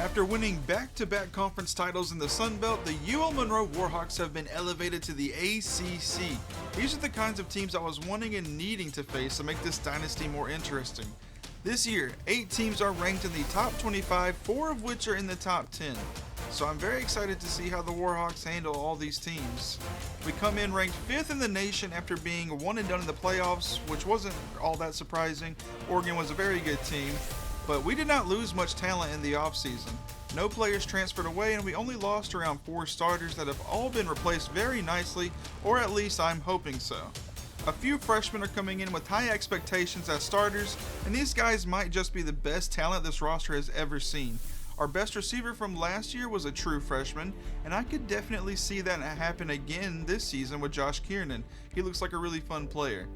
After winning back-to-back conference titles in the Sun Belt, the UL Monroe Warhawks have been elevated to the ACC. These are the kinds of teams I was wanting and needing to face to make this dynasty more interesting. This year, 8 teams are ranked in the top 25, 4 of which are in the top 10. So I'm very excited to see how the Warhawks handle all these teams. We come in ranked 5th in the nation after being one and done in the playoffs, which wasn't all that surprising. Oregon was a very good team, but we did not lose much talent in the offseason. No players transferred away, and we only lost around 4 starters that have all been replaced very nicely, or at least I'm hoping so. A few freshmen are coming in with high expectations as starters, and these guys might just be the best talent this roster has ever seen. Our best receiver from last year was a true freshman, and I could definitely see that happen again this season with Josh Kiernan. He looks like a really fun player.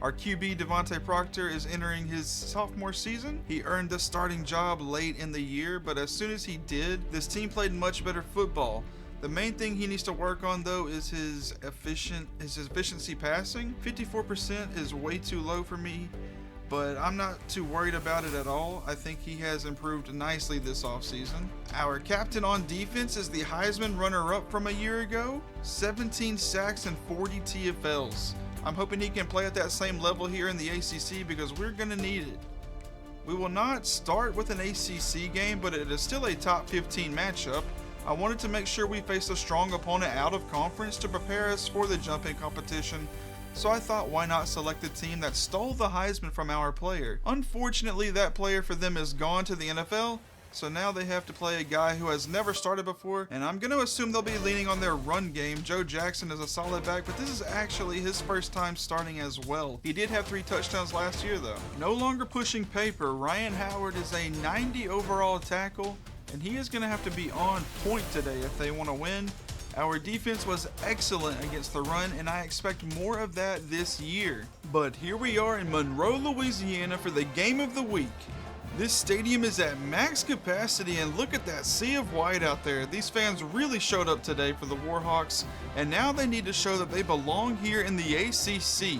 Our QB Devontae Proctor is entering his sophomore season. He earned the starting job late in the year, but as soon as he did, this team played much better football. The main thing he needs to work on though is his efficiency passing. 54% is way too low for me, but I'm not too worried about it at all. I think he has improved nicely this offseason. Our captain on defense is the Heisman runner-up from a year ago. 17 sacks and 40 TFLs. I'm hoping he can play at that same level here in the ACC because we're going to need it. We will not start with an ACC game, but it is still a top 15 matchup. I wanted to make sure we faced a strong opponent out of conference to prepare us for the jumping competition, so I thought why not select the team that stole the Heisman from our player. Unfortunately, that player for them is gone to the NFL, so now they have to play a guy who has never started before, and I'm going to assume they'll be leaning on their run game. Joe Jackson is a solid back, but this is actually his first time starting as well. He did have 3 touchdowns last year though. No longer pushing paper, Ryan Howard is a 90 overall tackle, and he is going to have to be on point today if they want to win. Our defense was excellent against the run, and I expect more of that this year. But here we are in Monroe, Louisiana for the game of the week. This stadium is at max capacity, and look at that sea of white out there. These fans really showed up today for the Warhawks, and now they need to show that they belong here in the ACC.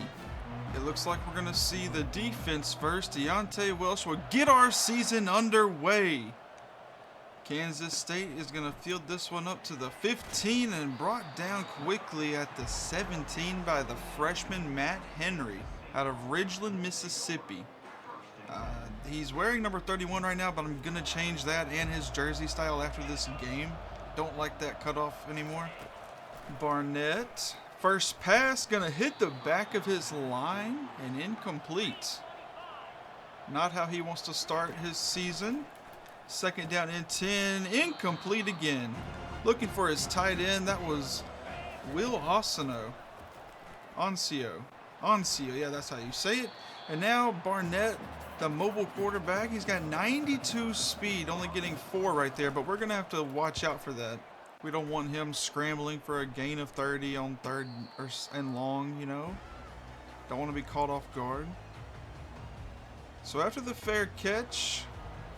It looks like we're going to see the defense first. Deontay Welsh will get our season underway. Kansas State is going to field this one up to the 15 and brought down quickly at the 17 by the freshman Matt Henry out of Ridgeland, Mississippi. He's wearing number 31 right now, but I'm going to change that and his jersey style after this game. Don't like that cutoff anymore. Barnett, first pass, going to hit the back of his line and incomplete. Not how he wants to start his season. Second down and 10, incomplete again. Looking for his tight end, that was Will Oncio, yeah, that's how you say it. And now Barnett, the mobile quarterback, he's got 92 speed, only getting 4 right there, but we're going to have to watch out for that. We don't want him scrambling for a gain of 30 on third and long, you know. Don't want to be caught off guard. So after the fair catch,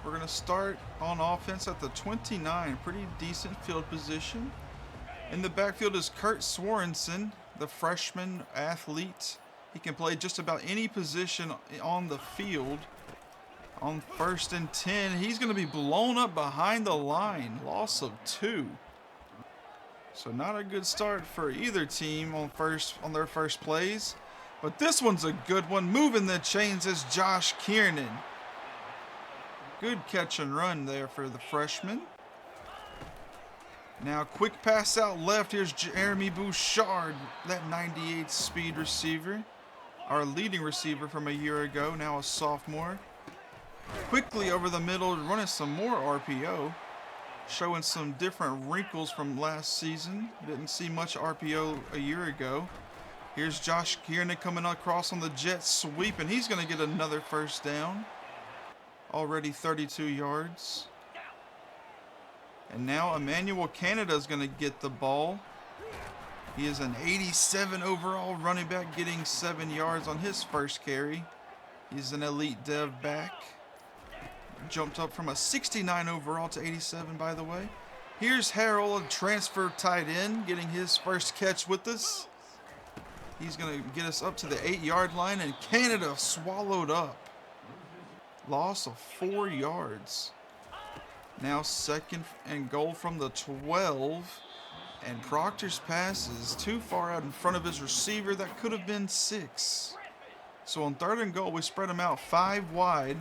we're going to start on offense at the 29, pretty decent field position. In the backfield is Kurt Swarenson, the freshman athlete. He can play just about any position on the field. On 1st and 10, he's going to be blown up behind the line, loss of 2. So not a good start for either team on their first plays. But this one's a good one. Moving the chains is Josh Kiernan. Good catch and run there for the freshman. Now quick pass out left. Here's Jeremy Bouchard, that 98 speed receiver. Our leading receiver from a year ago, now a sophomore. Quickly over the middle, running some more RPO. Showing some different wrinkles from last season. Didn't see much RPO a year ago. Here's Josh Kiernan coming across on the jet sweep, and he's going to get another first down. Already 32 yards. And now Emmanuel Canada is going to get the ball. He is an 87 overall running back, getting 7 yards on his first carry. He's an elite dev back. Jumped up from a 69 overall to 87, by the way. Here's Harold, a transfer tight end, getting his first catch with us. He's going to get us up to the 8-yard line, and Canada swallowed up. Loss of 4 yards. Now 2nd and goal from the 12. And Proctor's pass is too far out in front of his receiver. That could have been 6. So on 3rd and goal, we spread him out 5 wide.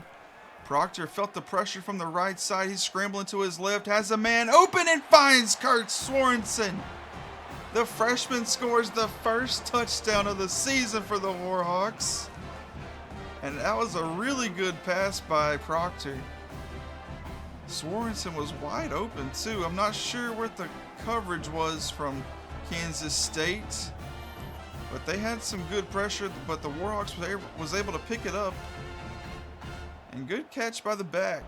Proctor felt the pressure from the right side. He's scrambling to his left, has a man open and finds Kurt Sorensen. The freshman scores the first touchdown of the season for the Warhawks. And that was a really good pass by Proctor. Sorensen was wide open too. I'm not sure what the coverage was from Kansas State, but they had some good pressure, but the Warhawks was able to pick it up. And good catch by the back.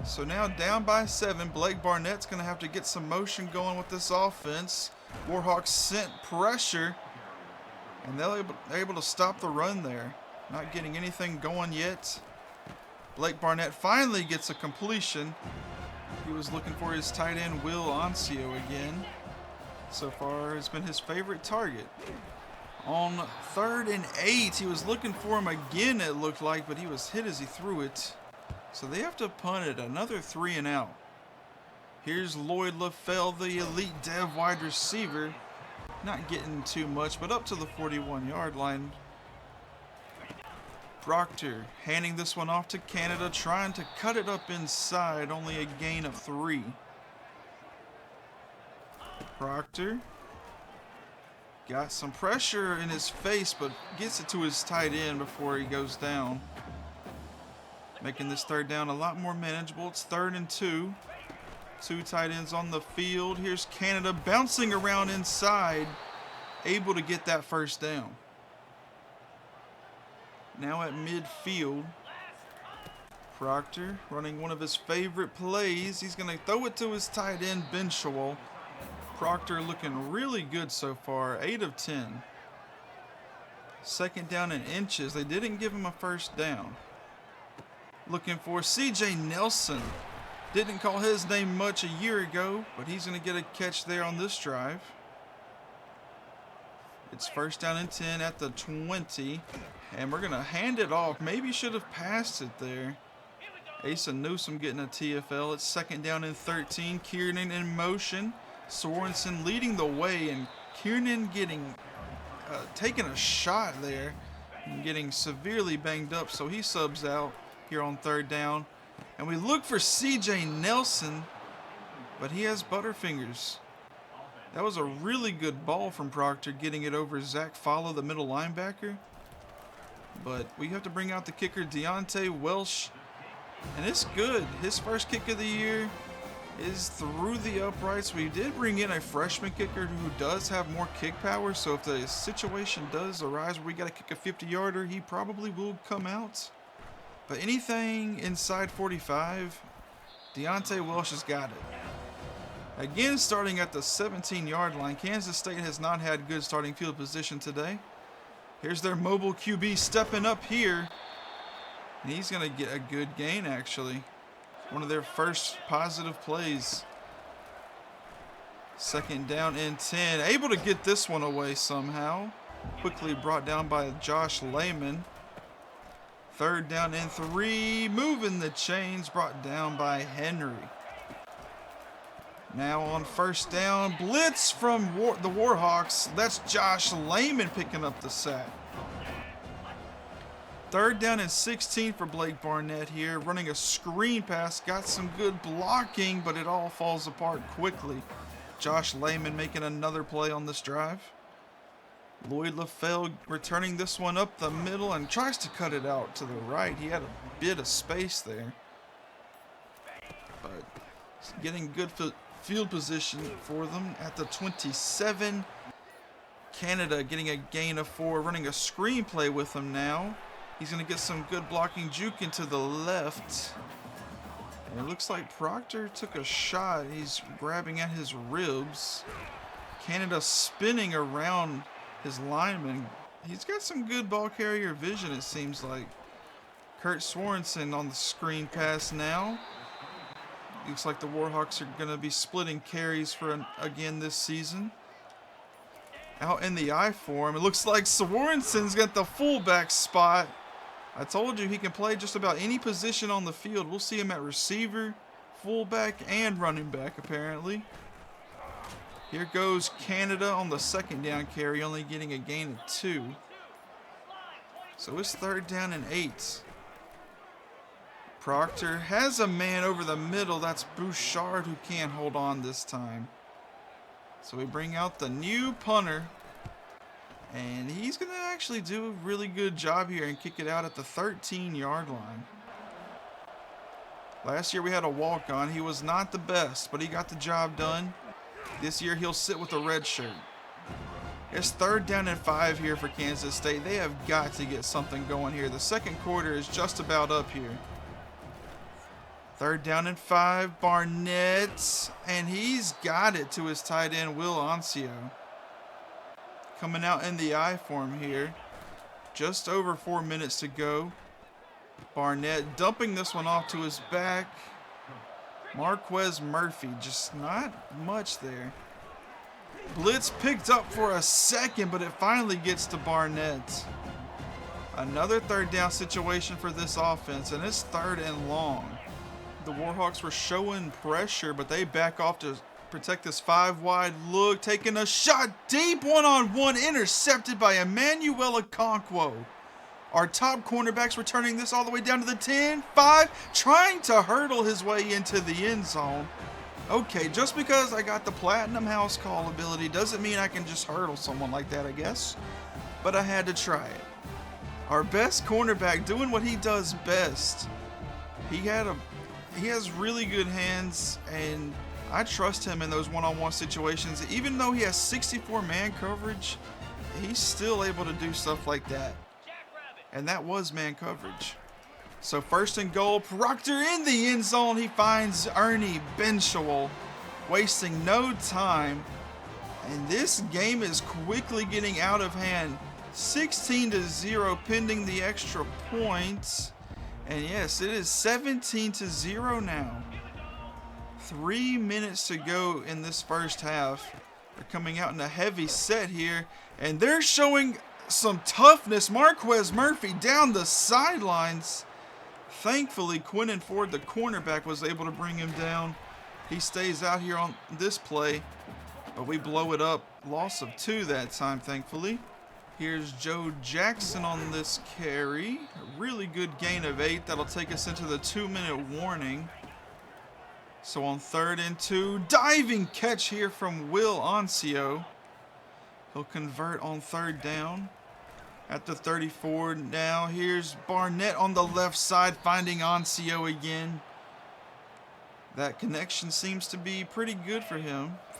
So now down by 7, Blake Barnett's going to have to get some motion going with this offense. Warhawks sent pressure, and they're able to stop the run there. Not getting anything going yet. Blake Barnett finally gets a completion. He was looking for his tight end, Will Ancio, again. So far, it's been his favorite target. On 3rd and 8, he was looking for him again, it looked like, but he was hit as he threw it. So they have to punt it, another 3 and out. Here's Lloyd LaFell, the elite dev wide receiver. Not getting too much, but up to the 41-yard line. Proctor handing this one off to Canada, trying to cut it up inside, only a gain of 3. Proctor got some pressure in his face, but gets it to his tight end before he goes down. Making this 3rd down a lot more manageable. It's 3rd and 2. 2 tight ends on the field. Here's Canada bouncing around inside, able to get that 1st down. Now at midfield, Proctor running one of his favorite plays. He's going to throw it to his tight end, Benchawal. Proctor looking really good so far, 8 of 10. 2nd down in inches. They didn't give him a 1st down. Looking for C.J. Nelson. Didn't call his name much a year ago, but he's going to get a catch there on this drive. It's 1st down and 10 at the 20. And we're going to hand it off. Maybe should have passed it there. Asa Newsom getting a TFL. It's 2nd down and 13. Kiernan in motion. Sorensen leading the way, and Kiernan getting taking a shot there and getting severely banged up, so he subs out here on 3rd down. And we look for C.J. Nelson, but he has butterfingers. That was a really good ball from Proctor, getting it over Zach Follow, the middle linebacker. But we have to bring out the kicker, Deontay Welsh, and it's good. His 1st kick of the year is through the uprights. We did bring in a freshman kicker who does have more kick power, so if the situation does arise where we got to kick a 50-yarder, he probably will come out. But anything inside 45, Deontay Welsh has got it. Again, starting at the 17-yard line, Kansas State has not had good starting field position today. Here's their mobile QB stepping up here, and he's going to get a good gain, actually. One of their first positive plays. 2nd down and 10. Able to get this one away somehow. Quickly brought down by Josh Lehman. 3rd down and 3. Moving the chains. Brought down by Henry. Now on 1st down. Blitz from the Warhawks. That's Josh Lehman picking up the sack. 3rd down and 16 for Blake Barnett here. Running a screen pass. Got some good blocking, but it all falls apart quickly. Josh Lehman making another play on this drive. Lloyd LaFell returning this one up the middle and tries to cut it out to the right. He had a bit of space there, but getting good field position for them at the 27. Canada getting a gain of 4. Running a screen play with them now. He's going to get some good blocking, juke into the left. And it looks like Proctor took a shot. He's grabbing at his ribs. Canada spinning around his lineman. He's got some good ball carrier vision, it seems like. Kurt Sorensen on the screen pass now. Looks like the Warhawks are going to be splitting carries for again this season. Out in the I form, it looks like Sorensen's got the fullback spot. I told you he can play just about any position on the field. We'll see him at receiver, fullback, and running back apparently. Here goes Canada on the second down carry, only getting a gain of 2. So it's 3rd down and 8. Proctor has a man over the middle. That's Bouchard who can't hold on this time. So we bring out the new punter. And he's going to actually do a really good job here and kick it out at the 13-yard line. Last year we had a walk-on. He was not the best, but he got the job done. This year he'll sit with a red shirt. It's 3rd down and 5 here for Kansas State. They have got to get something going here. The second quarter is just about up here. 3rd down and 5, Barnett, and he's got it to his tight end, Will Oncio. Coming out in the I form here. Just over 4 minutes to go. Barnett dumping this one off to his back. Marquez Murphy, just not much there. Blitz picked up for a second, but it finally gets to Barnett. Another 3rd down situation for this offense, and it's 3rd and long. The Warhawks were showing pressure, but they back off to protect this 5-wide look, taking a shot deep, one-on-one, intercepted by Emmanuel Okonkwo. Our top cornerback's returning this all the way down to the 10, 5, trying to hurdle his way into the end zone. Okay, just because I got the Platinum House Call ability doesn't mean I can just hurdle someone like that, I guess. But I had to try it. Our best cornerback doing what he does best. He has really good hands, and I trust him in those one-on-one situations. Even though he has 64 man coverage, he's still able to do stuff like that. And that was man coverage. So 1st and goal, Proctor in the end zone. He finds Ernie Benchwell, wasting no time. And this game is quickly getting out of hand. 16-0 pending the extra points. And yes, it is 17-0 now. 3 minutes to go in this first half. They're coming out in a heavy set here, and they're showing some toughness. Marquez Murphy down the sidelines. Thankfully, Quinton Ford, the cornerback, was able to bring him down. He stays out here on this play, but we blow it up. Loss of 2 that time, thankfully. Here's Joe Jackson on this carry. A really good gain of 8. That'll take us into the 2-minute warning. So on 3rd and 2, diving catch here from Will Oncio. He'll convert on 3rd down. At the 34 now, here's Barnett on the left side, finding Oncio again. That connection seems to be pretty good for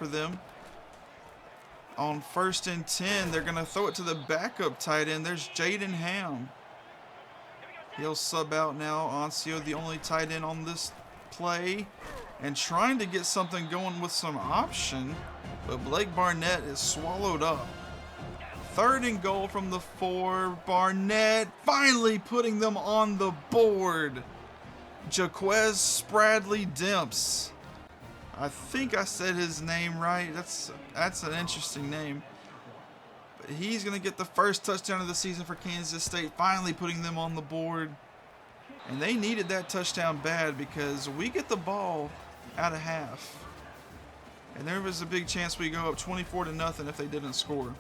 them. On 1st and 10, they're going to throw it to the backup tight end. There's Jaden Ham. He'll sub out now. Oncio, the only tight end on this play, and trying to get something going with some option, but Blake Barnett is swallowed up. 3rd and goal from the 4. Barnett finally putting them on the board. Jaquez Spradley Demps. I think I said his name right. That's an interesting name. But he's going to get the first touchdown of the season for Kansas State, finally putting them on the board. And they needed that touchdown bad because we get the ball out of half. And there was a big chance we go up 24-0 if they didn't score.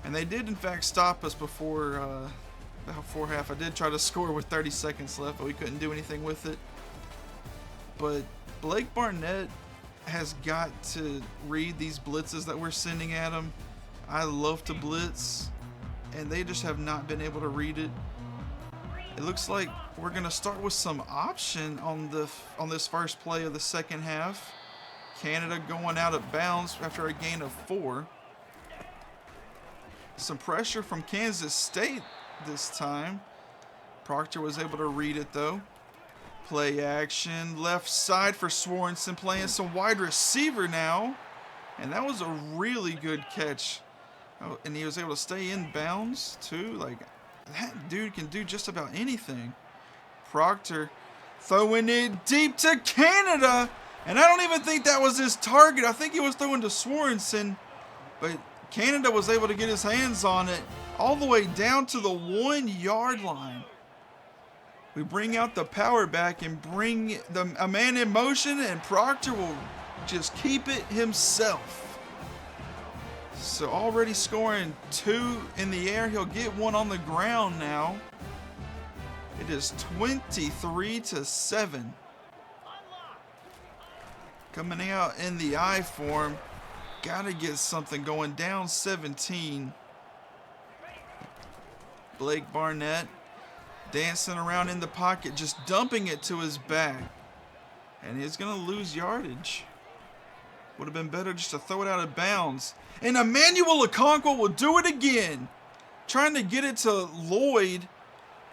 And they did, in fact, stop us before half. I did try to score with 30 seconds left, but we couldn't do anything with it. But Blake Barnett has got to read these blitzes that we're sending at him. I love to blitz, and they just have not been able to read it. It looks like we're going to start with some option on this first play of the second half. Canada going out of bounds after a gain of 4. Some pressure from Kansas State this time. Proctor was able to read it though. Play action, left side for Swanson, playing some wide receiver now. And that was a really good catch. Oh, and he was able to stay in bounds too. Like, that dude can do just about anything. Proctor throwing it deep to Canada. And I don't even think that was his target. I think he was throwing to Swanson. But Canada was able to get his hands on it. all the way down to the 1 yard line. We bring out the power back and bring a man in motion, and Proctor will just keep it himself. So already scoring 2 in the air. He'll get 1 on the ground now. It is 23-7. Coming out in the I form. Gotta get something going. Down 17. Blake Barnett dancing around in the pocket, just dumping it to his back. And he's going to lose yardage. Would have been better just to throw it out of bounds. And Emmanuel Okonkwo will do it again. Trying to get it to Lloyd,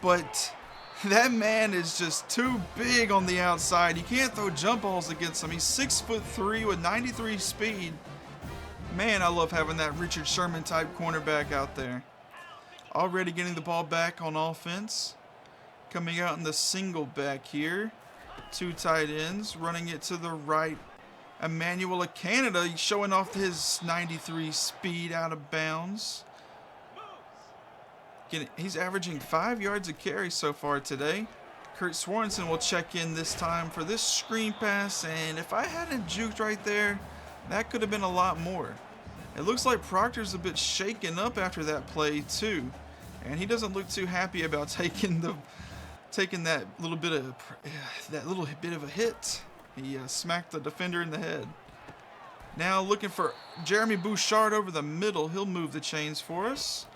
but that man is just too big on the outside. You can't throw jump balls against him. He's 6'3" with 93 speed. Man, I love having that Richard Sherman type cornerback out there. Already getting the ball back on offense. Coming out in the single back here. 2 tight ends running it to the right. Emmanuel of Canada showing off his 93 speed out of bounds. He's averaging 5 yards a carry so far today. Kurt Swanson will check in this time for this screen pass, and if I hadn't juked right there, that could have been a lot more. It looks like Proctor's a bit shaken up after that play too, and he doesn't look too happy about taking that little bit of a hit. He smacked the defender in the head. Now looking for Jeremy Bouchard over the middle. He'll move the chains for us.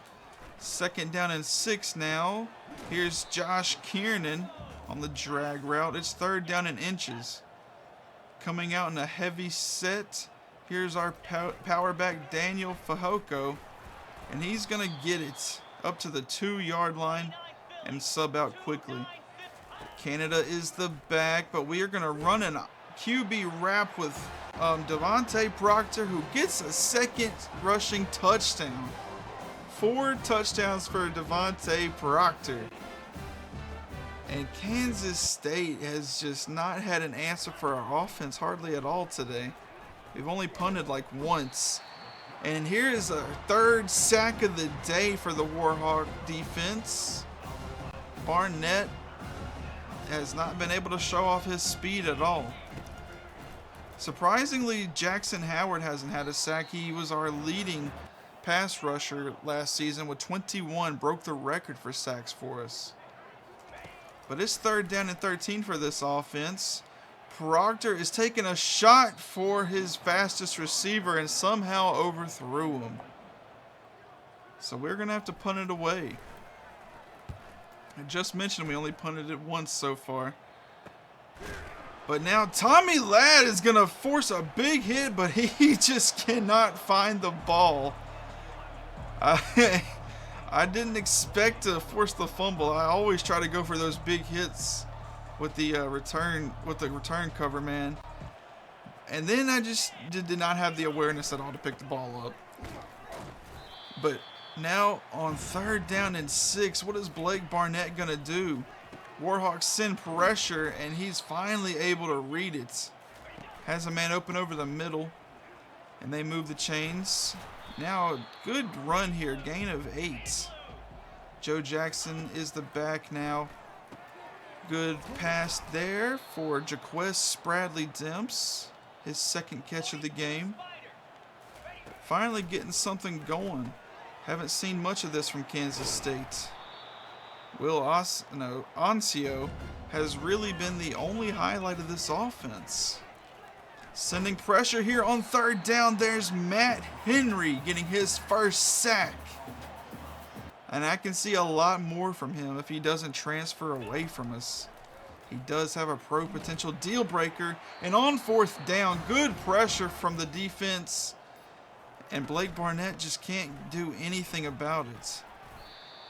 2nd down and 6 now. Here's Josh Kiernan on the drag route. It's 3rd down and inches. Coming out in a heavy set. Here's our power back Daniel Fehoko. And he's going to get it up to the 2 yard line and sub out quickly. Canada is the back, but we are going to run an QB wrap with Devontae Proctor, who gets a 2nd rushing touchdown. 4 touchdowns for Devontae Proctor. And Kansas State has just not had an answer for our offense hardly at all today. We've only punted like once. And here is our 3rd sack of the day for the Warhawk defense. Barnett has not been able to show off his speed at all. Surprisingly, Jackson Howard hasn't had a sack. He was our leading pass rusher last season with 21, broke the record for sacks for us. But it's 3rd down and 13 for this offense. Proctor is taking a shot for his fastest receiver and somehow overthrew him. So we're going to have to punt it away. I just mentioned we only punted it once so far. But now Tommy Ladd is going to force a big hit, but he just cannot find the ball. I didn't expect to force the fumble. I always try to go for those big hits with the return cover man. And then I just did not have the awareness at all to pick the ball up. But now on 3rd down and 6, what is Blake Barnett going to do? Warhawks send pressure, and he's finally able to read it. Has a man open over the middle, and they move the chains. Now a good run here, gain of 8. Joe Jackson is the back now. Good pass there for Jaquez Spradley Demps, his 2nd catch of the game. Finally getting something going. Haven't seen much of this from Kansas State. Will Ancio has really been the only highlight of this offense. Sending pressure here on 3rd down. There's Matt Henry getting his 1st sack. And I can see a lot more from him if he doesn't transfer away from us. He does have a pro potential deal breaker. And on 4th down, good pressure from the defense. And Blake Barnett just can't do anything about it.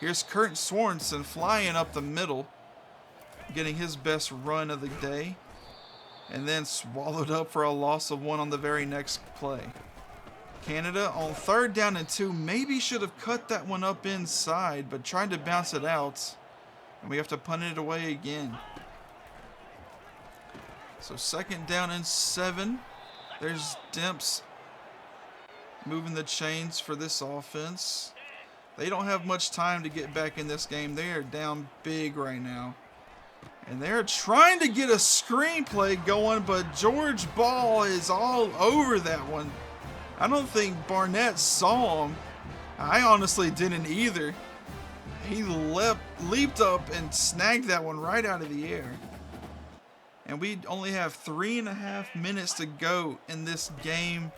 Here's Kurt Swanson flying up the middle, getting his best run of the day. And then swallowed up for a loss of 1 on the very next play. Canada on 3rd down and 2 maybe should have cut that one up inside, but tried to bounce it out. And we have to punt it away again. So 2nd down and 7. There's Demps moving the chains for this offense. They don't have much time to get back in this game. They are down big right now. And they're trying to get a screenplay going, but George Ball is all over that one. I don't think Barnett saw him. I honestly didn't either. He leaped up and snagged that one right out of the air. And we only have 3.5 minutes to go in this game.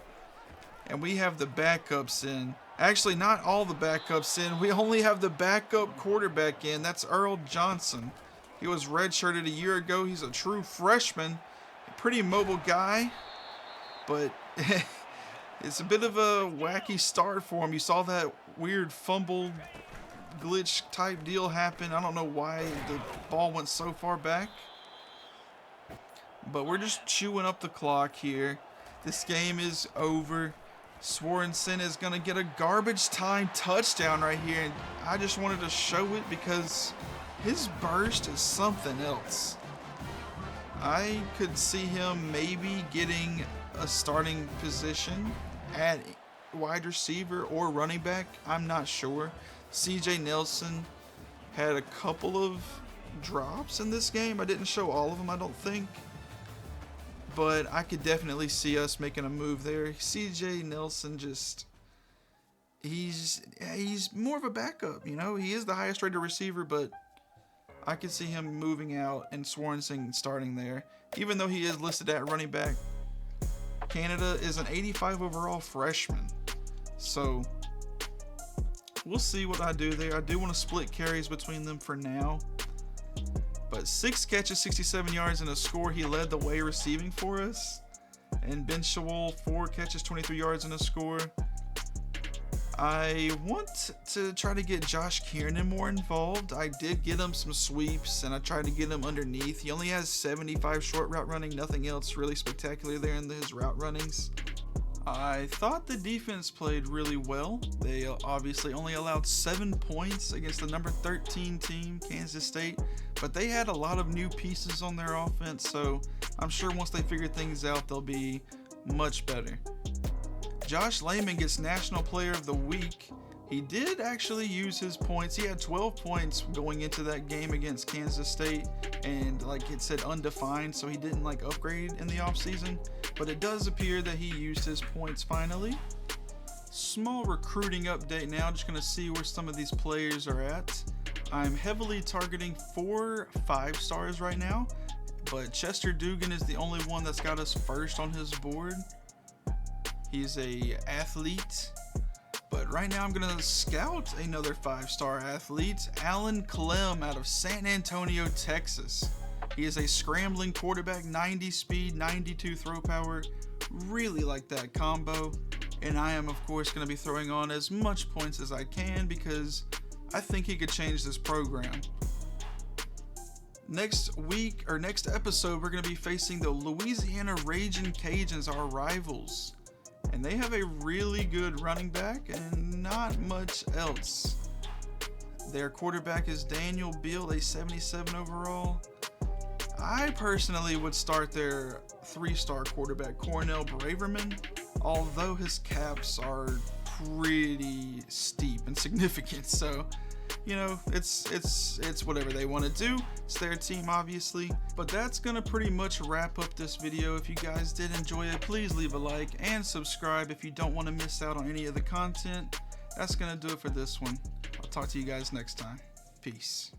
And we have the backups in. Actually, not all the backups in. We only have the backup quarterback in. That's Earl Johnson. He was redshirted a year ago. He's a true freshman. A pretty mobile guy. But it's a bit of a wacky start for him. You saw that weird fumble glitch type deal happen. I don't know why the ball went so far back. But we're just chewing up the clock here. This game is over. Sorensen is going to get a garbage time touchdown right here. And I just wanted to show it because his burst is something else. I could see him maybe getting a starting position at wide receiver or running back. I'm not sure. CJ Nelson had a couple of drops in this game. I didn't show all of them, I don't think. But I could definitely see us making a move there. CJ Nelson he's more of a backup, you know. He is the highest rated receiver, but I could see him moving out and Sorensen starting there. Even though he is listed at running back, Canada is an 85 overall freshman. So we'll see what I do there. I do want to split carries between them for now. But 6 catches, 67 yards, and a score. He led the way receiving for us. And Ben Shawol, 4 catches, 23 yards, and a score. I want to try to get Josh Kiernan more involved. I did get him some sweeps, and I tried to get him underneath. He only has 75 short route running. Nothing else really spectacular there in his route runnings. I thought the defense played really well. They obviously only allowed 7 points against the number 13 team, Kansas State, but they had a lot of new pieces on their offense, so I'm sure once they figure things out, they'll be much better. Josh Lehman gets National Player of the Week. He did actually use his points. He had 12 points going into that game against Kansas State, and like it said, undefined, so he didn't like upgrade in the offseason. But it does appear that he used his points finally. Small recruiting update now. Just going to see where some of these players are at. I'm heavily targeting 4 5-stars right now, but Chester Dugan is the only one that's got us first on his board. He's a athlete. But right now I'm going to scout another 5-star athlete, Alan Clem out of San Antonio, Texas. He is a scrambling quarterback, 90 speed, 92 throw power. Really like that combo. And I am, of course, going to be throwing on as much points as I can because I think he could change this program. Next week, or next episode, we're going to be facing the Louisiana Ragin' Cajuns, our rivals. And they have a really good running back and not much else. Their quarterback is Daniel Beal, a 77 overall. I personally would start their 3-star quarterback, Cornell Braverman, although his caps are pretty steep and significant. So, you know, it's whatever they want to do. It's their team, obviously. But that's going to pretty much wrap up this video. If you guys did enjoy it, please leave a like and subscribe if you don't want to miss out on any of the content. That's going to do it for this one. I'll talk to you guys next time. Peace.